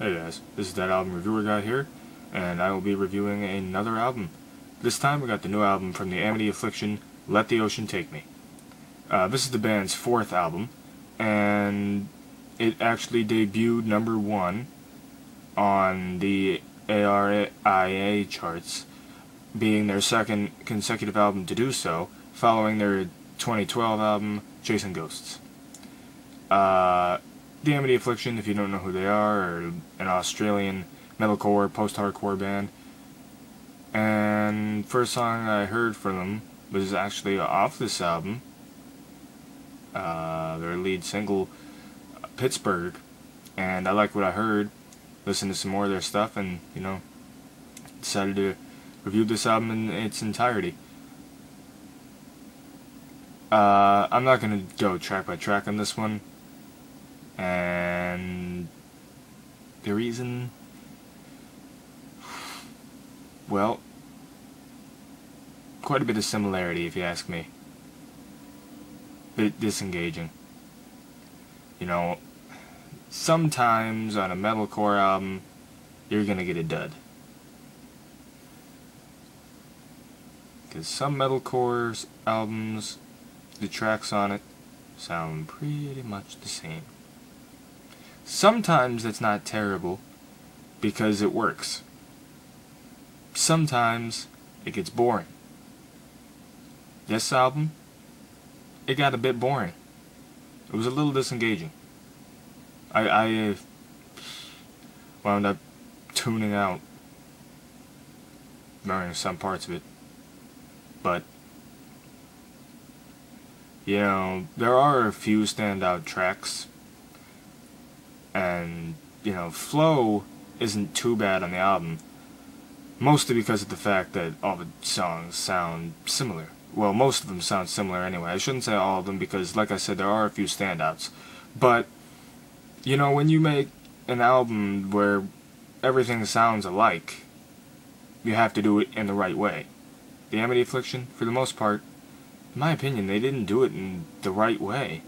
Hey guys, this is ThatAlbumReviewerGuy here, and I will be reviewing another album. This time we got the new album from the Amity Affliction, Let the Ocean Take Me. This is the band's fourth album, and it actually debuted #1 on the ARIA charts, being their second consecutive album to do so, following their 2012 album, Chasing Ghosts. The Amity Affliction, if you don't know who they are an Australian metalcore, post-hardcore band. And first song I heard from them was actually off this album. Their lead single, Pittsburgh. And I liked what I heard, listened to some more of their stuff, and, decided to review this album in its entirety. I'm not going to go track by track on this one. And the reason, well, quite a bit of similarity if you ask me. Bit disengaging. Sometimes on a metalcore album, you're gonna get a dud. Because some metalcore albums, the tracks on it sound pretty much the same. Sometimes it's not terrible, because it works. Sometimes it gets boring. This album, it got a bit boring. It was a little disengaging. I wound up tuning out during some parts of it. But, there are a few standout tracks. And, flow isn't too bad on the album. Mostly because of the fact that all the songs sound similar. Well, most of them sound similar anyway. I shouldn't say all of them because, like I said, there are a few standouts. But, when you make an album where everything sounds alike, you have to do it in the right way. The Amity Affliction, for the most part, in my opinion, they didn't do it in the right way.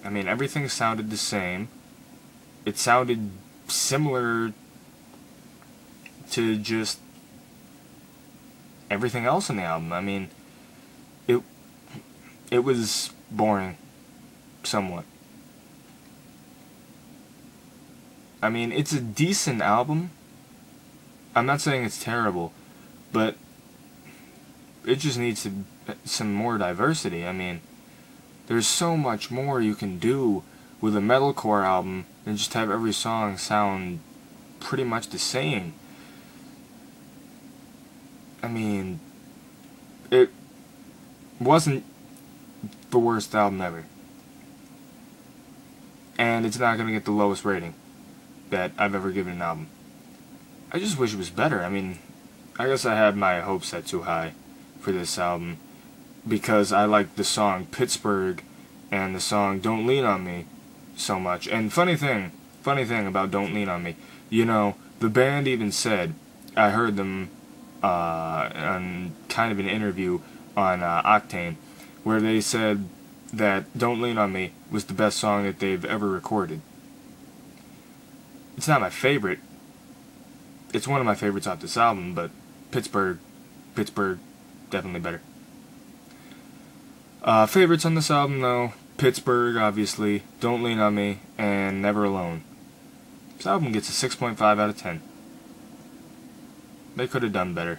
I mean, everything sounded the same. It sounded similar to just everything else in the album. I mean, it was boring, somewhat. I mean, it's a decent album. I'm not saying it's terrible, but it just needs some more diversity. I mean, there's so much more you can do with a metalcore album than just have every song sound pretty much the same. I mean, it wasn't the worst album ever. And it's not going to get the lowest rating that I've ever given an album. I just wish it was better. I mean, I guess I had my hopes set too high for this album because I liked the song Pittsburgh and the song Don't Lean on Me so much. And funny thing about Don't Lean on Me, the band even said, I heard them on kind of an interview on Octane, where they said that Don't Lean on Me was the best song that they've ever recorded. It's not my favorite. It's one of my favorites off this album, but Pittsburgh, definitely better. Favorites on this album, though, Pittsburgh, obviously, Don't Lean on Me, and Never Alone. This album gets a 6.5 out of 10. They could have done better.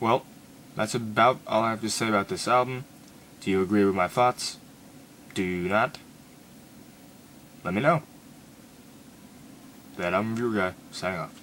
Well, that's about all I have to say about this album. Do you agree with my thoughts? Do you not? Let me know. ThatAlbumReviewerGuy, signing off.